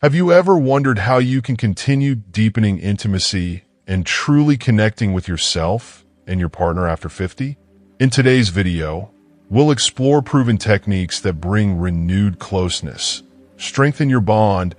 Have you ever wondered how you can continue deepening intimacy and truly connecting with yourself and your partner after 50? In today's video, we'll explore proven techniques that bring renewed closeness, strengthen your bond,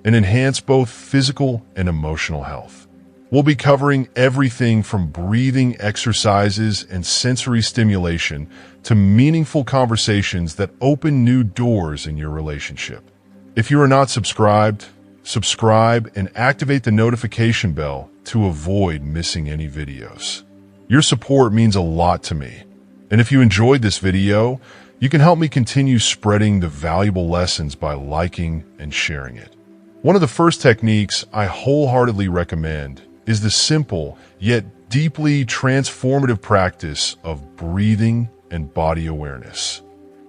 and enhance both physical and emotional health. We'll be covering everything from breathing exercises and sensory stimulation to meaningful conversations that open new doors in your relationship. If you are not subscribed, subscribe and activate the notification bell to avoid missing any videos. Your support means a lot to me. And if you enjoyed this video, you can help me continue spreading the valuable lessons by liking and sharing it. One of the first techniques I wholeheartedly recommend is the simple yet deeply transformative practice of breathing and body awareness.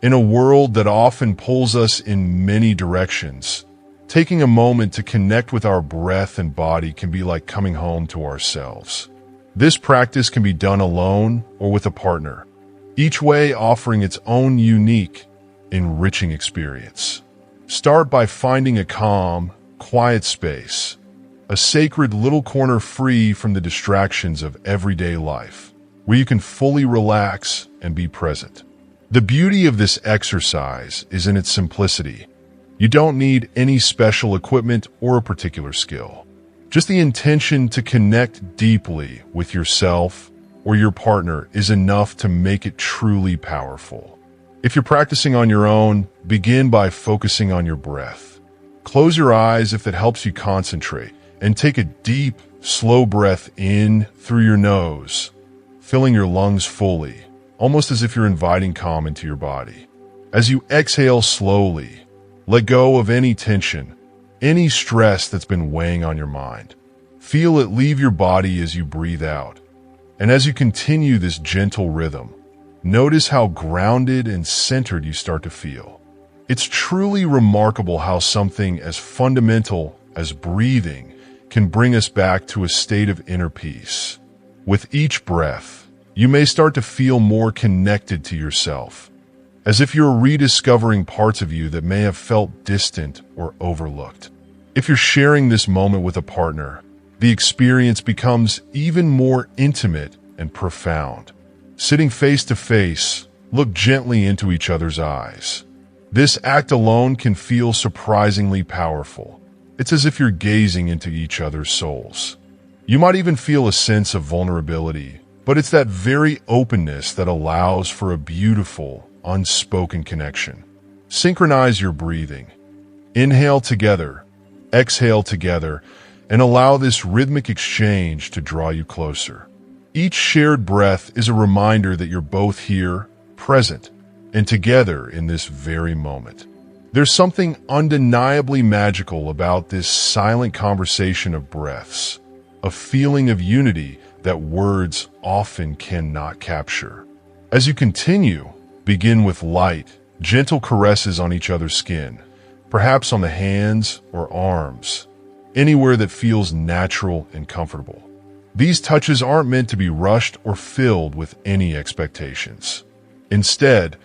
In a world that often pulls us in many directions, taking a moment to connect with our breath and body can be like coming home to ourselves. This practice can be done alone or with a partner, each way offering its own unique, enriching experience. Start by finding a calm, quiet space, a sacred little corner free from the distractions of everyday life, where you can fully relax and be present. The beauty of this exercise is in its simplicity. You don't need any special equipment or a particular skill. Just the intention to connect deeply with yourself or your partner is enough to make it truly powerful. If you're practicing on your own, begin by focusing on your breath. Close your eyes if it helps you concentrate, and take a deep, slow breath in through your nose, filling your lungs fully, almost as if you're inviting calm into your body. As you exhale slowly, let go of any tension, any stress that's been weighing on your mind. Feel it leave your body as you breathe out. And as you continue this gentle rhythm, notice how grounded and centered you start to feel. It's truly remarkable how something as fundamental as breathing can bring us back to a state of inner peace. With each breath, you may start to feel more connected to yourself, as if you're rediscovering parts of you that may have felt distant or overlooked. If you're sharing this moment with a partner, the experience becomes even more intimate and profound. Sitting face to face, look gently into each other's eyes. This act alone can feel surprisingly powerful. It's as if you're gazing into each other's souls. You might even feel a sense of vulnerability, but it's that very openness that allows for a beautiful, unspoken connection. Synchronize your breathing. Inhale together, exhale together, and allow this rhythmic exchange to draw you closer. Each shared breath is a reminder that you're both here, present, and together in this very moment. There's something undeniably magical about this silent conversation of breaths, a feeling of unity that words often cannot capture. As you continue, begin with light, gentle caresses on each other's skin, perhaps on the hands or arms, anywhere that feels natural and comfortable. These touches aren't meant to be rushed or filled with any expectations. Instead,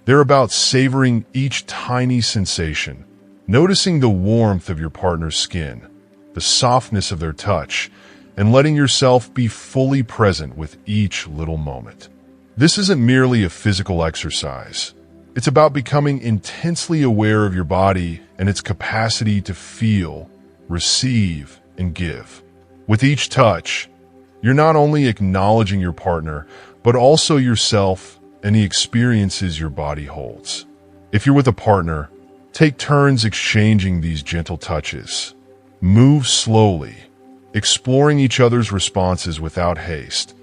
they're about savoring each tiny sensation, noticing the warmth of your partner's skin, the softness of their touch, and letting yourself be fully present with each little moment. This isn't merely a physical exercise. It's about becoming intensely aware of your body and its capacity to feel, receive, and give. With each touch, you're not only acknowledging your partner, but also yourself and the experiences your body holds. If you're with a partner, take turns exchanging these gentle touches. Move slowly, exploring each other's responses without haste,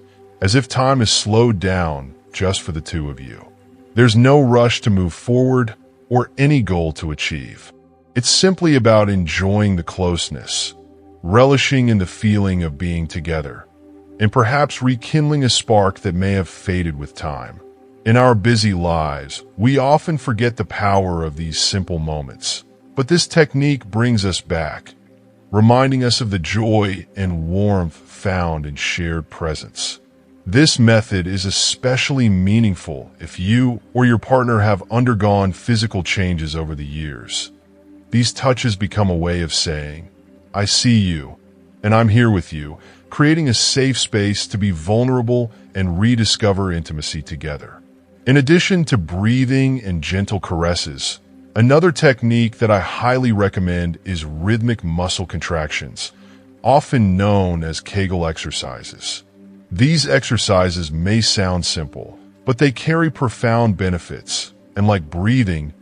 as if time is slowed down just for the two of you. There's no rush to move forward or any goal to achieve. It's simply about enjoying the closeness, relishing in the feeling of being together, and perhaps rekindling a spark that may have faded with time. In our busy lives, we often forget the power of these simple moments, but this technique brings us back, reminding us of the joy and warmth found in shared presence. This method is especially meaningful if you or your partner have undergone physical changes over the years. These touches become a way of saying, "I see you, and I'm here with you," creating a safe space to be vulnerable and rediscover intimacy together. In addition to breathing and gentle caresses, another technique that I highly recommend is rhythmic muscle contractions, often known as Kegel exercises. These exercises may sound simple, but they carry profound benefits, and like breathing,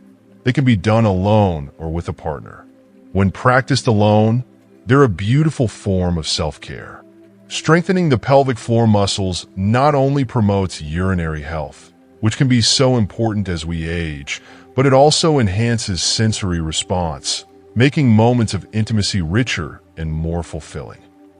they can be done alone or with a partner. When practiced alone, they're a beautiful form of self-care. Strengthening the pelvic floor muscles not only promotes urinary health, which can be so important as we age, but it also enhances sensory response, making moments of intimacy richer and more fulfilling.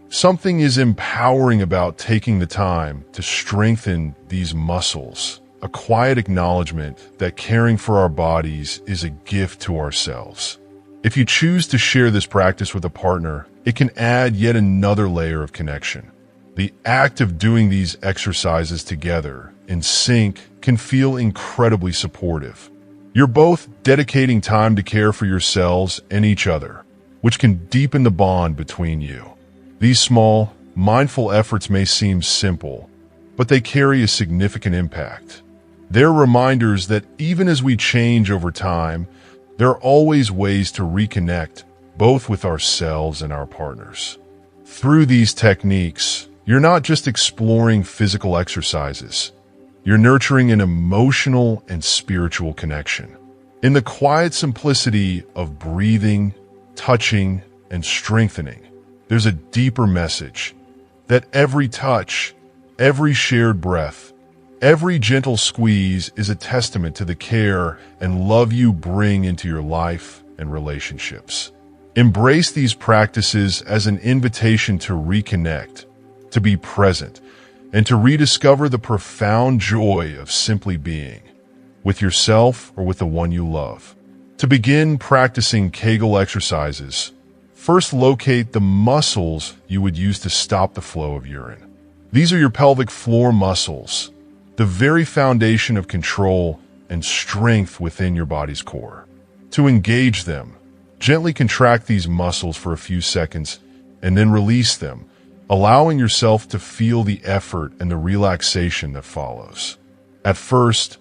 Something is empowering about taking the time to strengthen these muscles, a quiet acknowledgement that caring for our bodies is a gift to ourselves. If you choose to share this practice with a partner, it can add yet another layer of connection. The act of doing these exercises together in sync can feel incredibly supportive. You're both dedicating time to care for yourselves and each other, which can deepen the bond between you. These small, mindful efforts may seem simple, but they carry a significant impact. They're reminders that even as we change over time, there are always ways to reconnect, both with ourselves and our partners. Through these techniques, you're not just exploring physical exercises. You're nurturing an emotional and spiritual connection. In the quiet simplicity of breathing, touching, and strengthening, there's a deeper message that every touch, every shared breath, every gentle squeeze is a testament to the care and love you bring into your life and relationships. Embrace these practices as an invitation to reconnect, to be present, and to rediscover the profound joy of simply being, with yourself or with the one you love. To begin practicing Kegel exercises, first locate the muscles you would use to stop the flow of urine. These are your pelvic floor muscles, the very foundation of control and strength within your body's core. To engage them, gently contract these muscles for a few seconds and then release them, allowing yourself to feel the effort and the relaxation that follows. At first,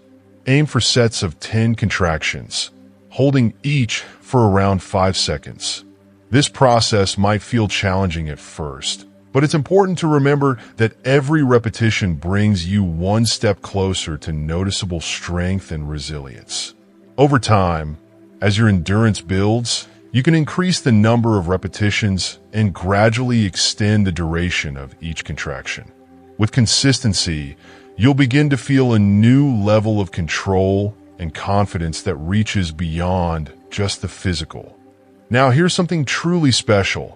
aim for sets of 10 contractions, holding each for around 5 seconds. This process might feel challenging at first, but it's important to remember that every repetition brings you one step closer to noticeable strength and resilience. Over time, as your endurance builds, you can increase the number of repetitions and gradually extend the duration of each contraction. With consistency, you'll begin to feel a new level of control and confidence that reaches beyond just the physical. Now, here's something truly special.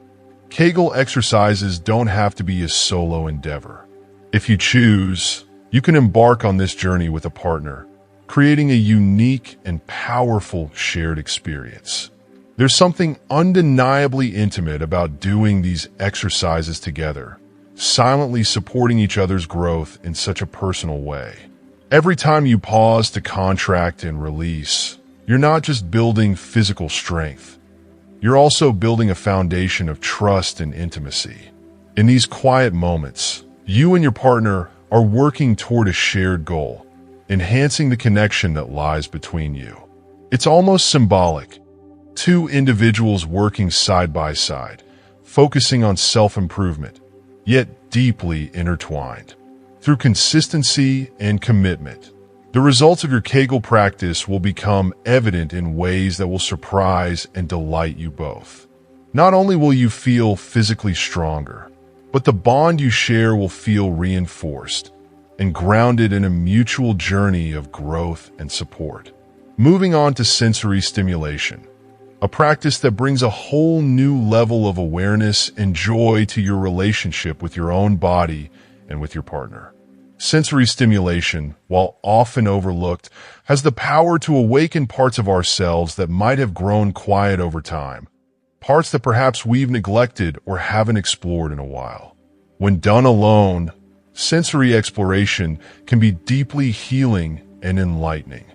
Kegel exercises don't have to be a solo endeavor. If you choose, you can embark on this journey with a partner, creating a unique and powerful shared experience. There's something undeniably intimate about doing these exercises together, silently supporting each other's growth in such a personal way. Every time you pause to contract and release, you're not just building physical strength. You're also building a foundation of trust and intimacy. In these quiet moments, you and your partner are working toward a shared goal, enhancing the connection that lies between you. It's almost symbolic. Two individuals working side by side, focusing on self-improvement, yet deeply intertwined. Through consistency and commitment, the results of your Kegel practice will become evident in ways that will surprise and delight you both. Not only will you feel physically stronger, but the bond you share will feel reinforced and grounded in a mutual journey of growth and support. Moving on to sensory stimulation, a practice that brings a whole new level of awareness and joy to your relationship with your own body and with your partner. Sensory stimulation, while often overlooked, has the power to awaken parts of ourselves that might have grown quiet over time, parts that perhaps we've neglected or haven't explored in a while. When done alone, sensory exploration can be deeply healing and enlightening.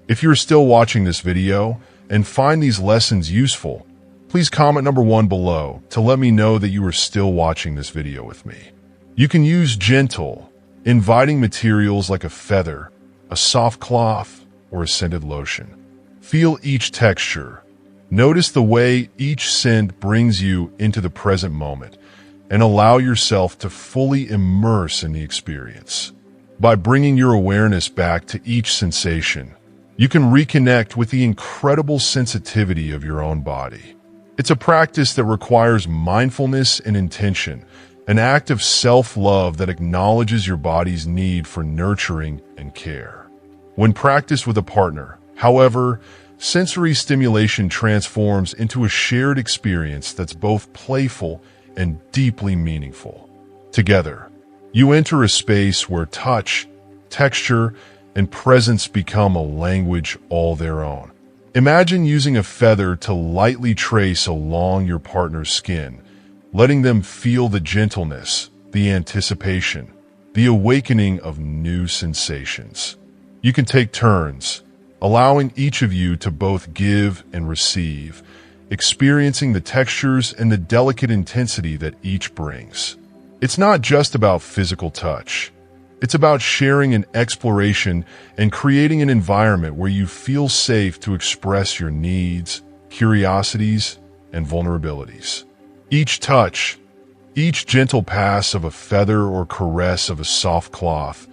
If you're still watching this video and find these lessons useful, please comment number 1 below to let me know that you are still watching this video with me. You can use gentle, inviting materials like a feather, a soft cloth, or a scented lotion. Feel each texture. Notice the way each scent brings you into the present moment, and allow yourself to fully immerse in the experience. By bringing your awareness back to each sensation, you can reconnect with the incredible sensitivity of your own body. It's a practice that requires mindfulness and intention, an act of self-love that acknowledges your body's need for nurturing and care. When practiced with a partner, however, sensory stimulation transforms into a shared experience that's both playful and deeply meaningful. Together, you enter a space where touch, texture, and presence become a language all their own. Imagine using a feather to lightly trace along your partner's skin, letting them feel the gentleness, the anticipation, the awakening of new sensations. You can take turns, allowing each of you to both give and receive, experiencing the textures and the delicate intensity that each brings. It's not just about physical touch. It's about sharing an exploration and creating an environment where you feel safe to express your needs, curiosities, and vulnerabilities. Each touch, each gentle pass of a feather or caress of a soft cloth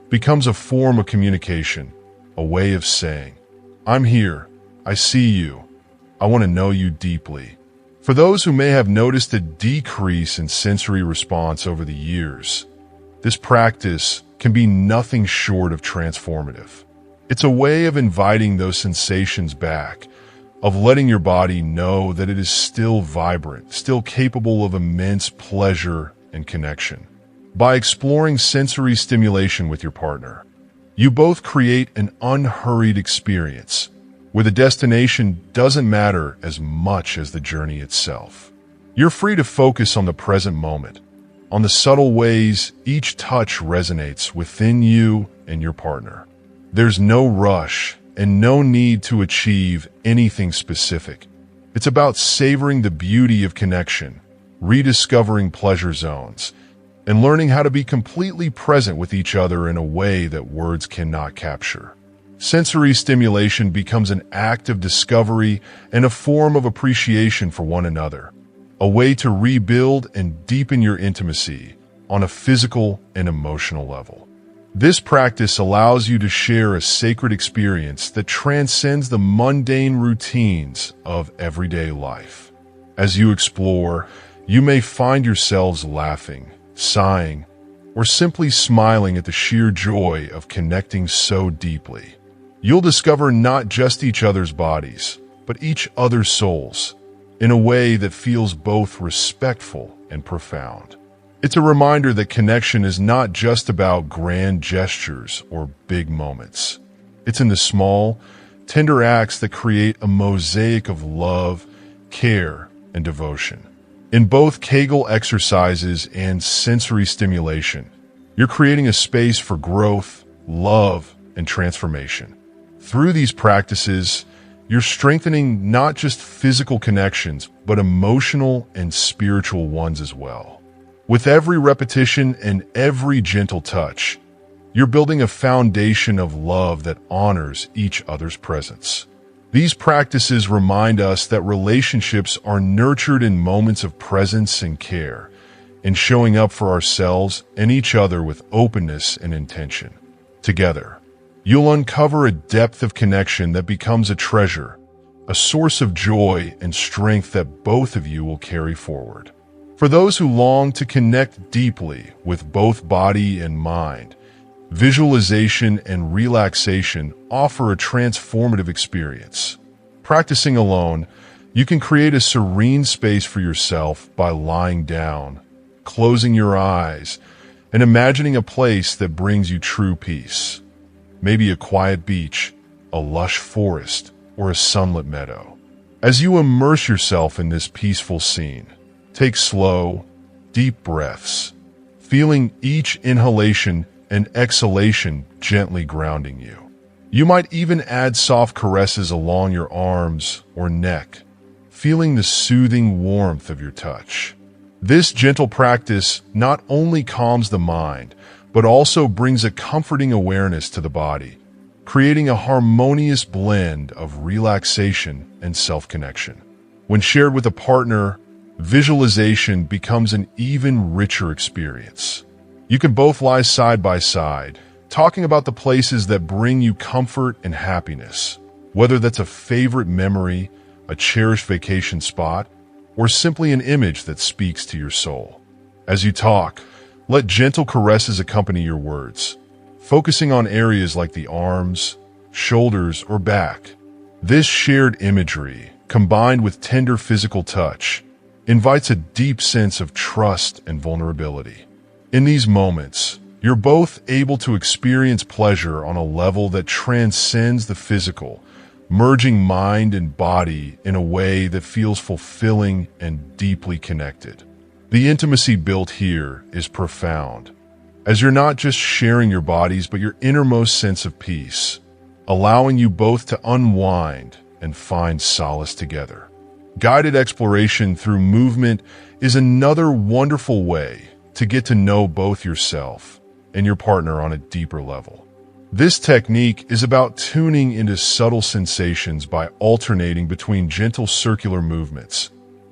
becomes a form of communication, a way of saying, "I'm here, I see you, I want to know you deeply." For those who may have noticed a decrease in sensory response over the years, this practice can be nothing short of transformative. It's a way of inviting those sensations back, of letting your body know that it is still vibrant, still capable of immense pleasure and connection. By exploring sensory stimulation with your partner, you both create an unhurried experience where the destination doesn't matter as much as the journey itself. You're free to focus on the present moment, on the subtle ways each touch resonates within you and your partner. There's no rush and no need to achieve anything specific. It's about savoring the beauty of connection, rediscovering pleasure zones, and learning how to be completely present with each other in a way that words cannot capture. Sensory stimulation becomes an act of discovery and a form of appreciation for one another, a way to rebuild and deepen your intimacy on a physical and emotional level. This practice allows you to share a sacred experience that transcends the mundane routines of everyday life. As you explore, you may find yourselves laughing, sighing, or simply smiling at the sheer joy of connecting so deeply. You'll discover not just each other's bodies, but each other's souls, in a way that feels both respectful and profound. It's a reminder that connection is not just about grand gestures or big moments. It's in the small, tender acts that create a mosaic of love, care, and devotion. In both Kegel exercises and sensory stimulation, you're creating a space for growth, love, and transformation. Through these practices, you're strengthening not just physical connections, but emotional and spiritual ones as well. With every repetition and every gentle touch, you're building a foundation of love that honors each other's presence. These practices remind us that relationships are nurtured in moments of presence and care, in showing up for ourselves and each other with openness and intention. Together, you'll uncover a depth of connection that becomes a treasure, a source of joy and strength that both of you will carry forward. For those who long to connect deeply with both body and mind, visualization and relaxation offer a transformative experience. Practicing alone, you can create a serene space for yourself by lying down, closing your eyes, and imagining a place that brings you true peace. Maybe a quiet beach, a lush forest, or a sunlit meadow. As you immerse yourself in this peaceful scene, take slow, deep breaths, feeling each inhalation and exhalation gently grounding you. You might even add soft caresses along your arms or neck, feeling the soothing warmth of your touch. This gentle practice not only calms the mind, but also brings a comforting awareness to the body, creating a harmonious blend of relaxation and self-connection. When shared with a partner, visualization becomes an even richer experience. You can both lie side by side, talking about the places that bring you comfort and happiness, whether that's a favorite memory, a cherished vacation spot, or simply an image that speaks to your soul. As you talk, let gentle caresses accompany your words, focusing on areas like the arms, shoulders, or back. This shared imagery, combined with tender physical touch, invites a deep sense of trust and vulnerability. In these moments, you're both able to experience pleasure on a level that transcends the physical, merging mind and body in a way that feels fulfilling and deeply connected. The intimacy built here is profound, as you're not just sharing your bodies but your innermost sense of peace, allowing you both to unwind and find solace together. Guided exploration through movement is another wonderful way to get to know both yourself and your partner on a deeper level. This technique is about tuning into subtle sensations by alternating between gentle circular movements,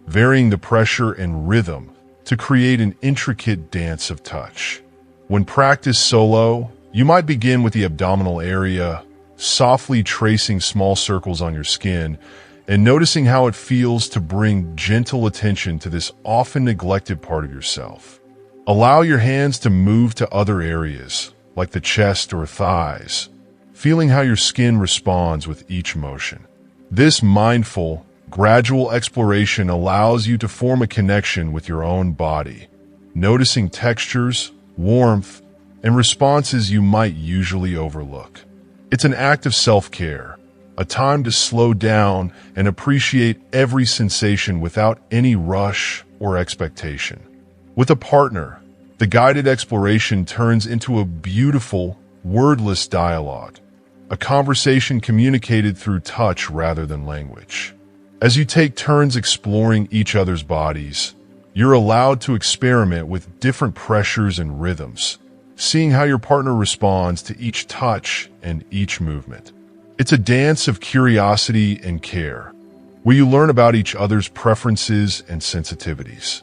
varying the pressure and rhythm to create an intricate dance of touch. When practiced solo, you might begin with the abdominal area, softly tracing small circles on your skin and noticing how it feels to bring gentle attention to this often neglected part of yourself. Allow your hands to move to other areas, like the chest or thighs, feeling how your skin responds with each motion. This mindful, gradual exploration allows you to form a connection with your own body, noticing textures, warmth, and responses you might usually overlook. It's an act of self-care, a time to slow down and appreciate every sensation without any rush or expectation. With a partner, the guided exploration turns into a beautiful, wordless dialogue, a conversation communicated through touch rather than language. As you take turns exploring each other's bodies, you're allowed to experiment with different pressures and rhythms, seeing how your partner responds to each touch and each movement. It's a dance of curiosity and care, where you learn about each other's preferences and sensitivities.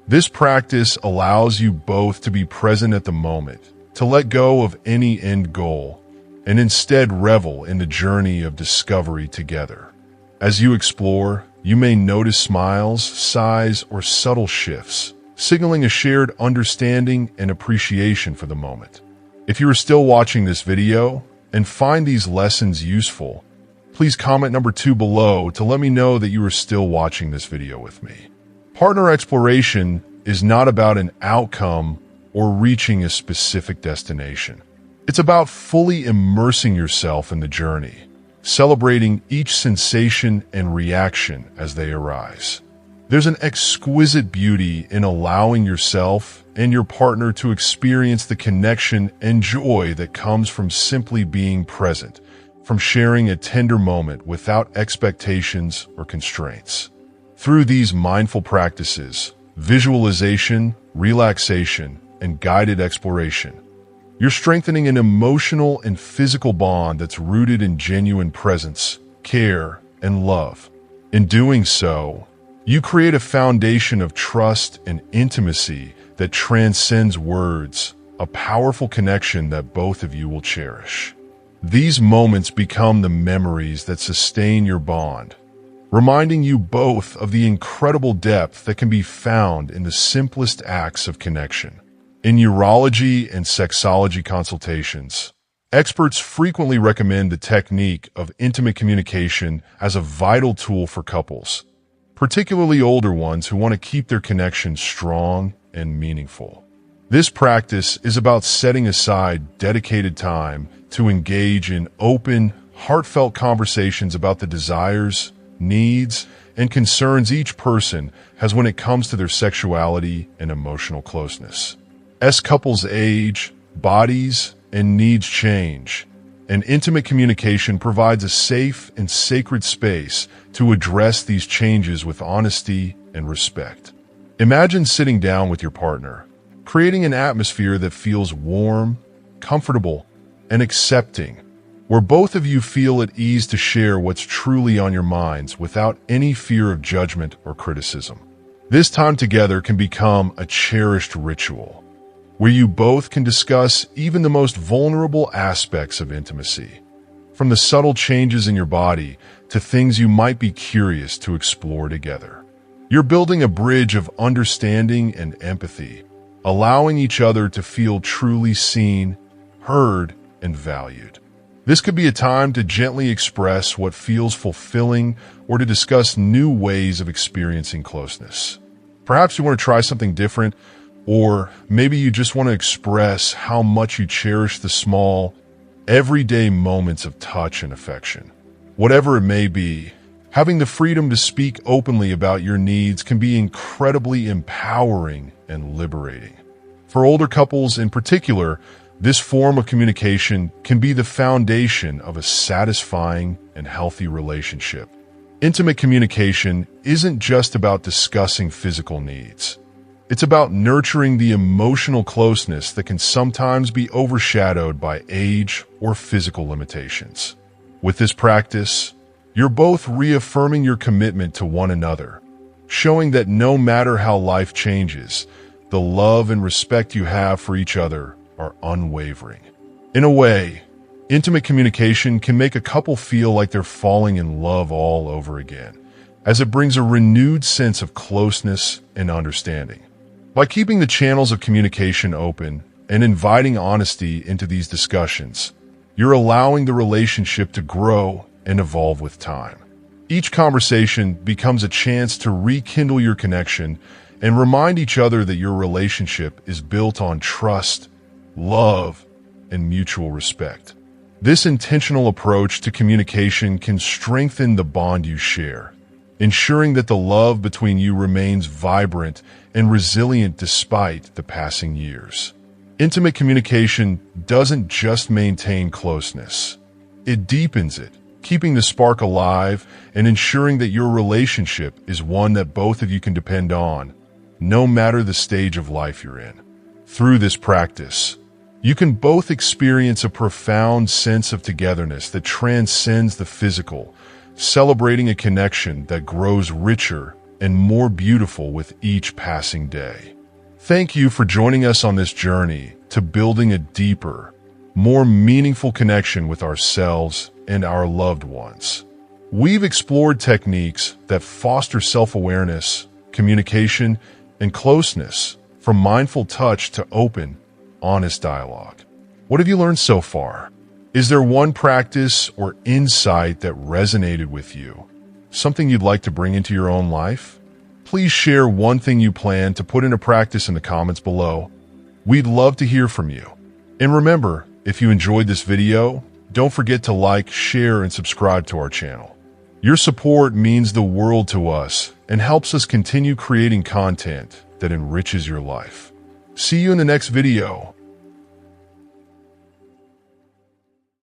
This practice allows you both to be present at the moment, to let go of any end goal, and instead revel in the journey of discovery together. As you explore, you may notice smiles, sighs, or subtle shifts, signaling a shared understanding and appreciation for the moment. If you are still watching this video and find these lessons useful, please comment number 2 below to let me know that you are still watching this video with me. Partner exploration is not about an outcome or reaching a specific destination. It's about fully immersing yourself in the journey, celebrating each sensation and reaction as they arise. There's an exquisite beauty in allowing yourself and your partner to experience the connection and joy that comes from simply being present, from sharing a tender moment without expectations or constraints. Through these mindful practices, visualization, relaxation, and guided exploration, you're strengthening an emotional and physical bond that's rooted in genuine presence, care, and love. In doing so, you create a foundation of trust and intimacy that transcends words, a powerful connection that both of you will cherish. These moments become the memories that sustain your bond, reminding you both of the incredible depth that can be found in the simplest acts of connection. In urology and sexology consultations, experts frequently recommend the technique of intimate communication as a vital tool for couples, particularly older ones who want to keep their connection strong and meaningful. This practice is about setting aside dedicated time to engage in open, heartfelt conversations about the desires, needs, and concerns each person has when it comes to their sexuality and emotional closeness. As couples age, bodies, and needs change, and intimate communication provides a safe and sacred space to address these changes with honesty and respect. Imagine sitting down with your partner, creating an atmosphere that feels warm, comfortable, and accepting, where both of you feel at ease to share what's truly on your minds without any fear of judgment or criticism. This time together can become a cherished ritual, where you both can discuss even the most vulnerable aspects of intimacy, from the subtle changes in your body to things you might be curious to explore together. You're building a bridge of understanding and empathy, allowing each other to feel truly seen, heard, and valued. This could be a time to gently express what feels fulfilling or to discuss new ways of experiencing closeness. Perhaps you want to try something different, or maybe you just want to express how much you cherish the small, everyday moments of touch and affection. Whatever it may be, having the freedom to speak openly about your needs can be incredibly empowering and liberating. For older couples in particular, this form of communication can be the foundation of a satisfying and healthy relationship. Intimate communication isn't just about discussing physical needs. It's about nurturing the emotional closeness that can sometimes be overshadowed by age or physical limitations. With this practice, you're both reaffirming your commitment to one another, showing that no matter how life changes, the love and respect you have for each other are unwavering. In a way, intimate communication can make a couple feel like they're falling in love all over again, as it brings a renewed sense of closeness and understanding. By keeping the channels of communication open and inviting honesty into these discussions, you're allowing the relationship to grow and evolve with time. Each conversation becomes a chance to rekindle your connection and remind each other that your relationship is built on trust, love, and mutual respect. This intentional approach to communication can strengthen the bond you share, ensuring that the love between you remains vibrant and resilient despite the passing years. Intimate communication doesn't just maintain closeness. It deepens it, keeping the spark alive and ensuring that your relationship is one that both of you can depend on, no matter the stage of life you're in. Through this practice, you can both experience a profound sense of togetherness that transcends the physical, celebrating a connection that grows richer and more beautiful with each passing day. Thank you for joining us on this journey to building a deeper, more meaningful connection with ourselves and our loved ones. We've explored techniques that foster self-awareness, communication, and closeness, from mindful touch to open, honest dialogue. What have you learned so far? Is there one practice or insight that resonated with you? Something you'd like to bring into your own life? Please share one thing you plan to put into practice in the comments below. We'd love to hear from you. And remember, if you enjoyed this video, don't forget to like, share, and subscribe to our channel. Your support means the world to us and helps us continue creating content that enriches your life. See you in the next video.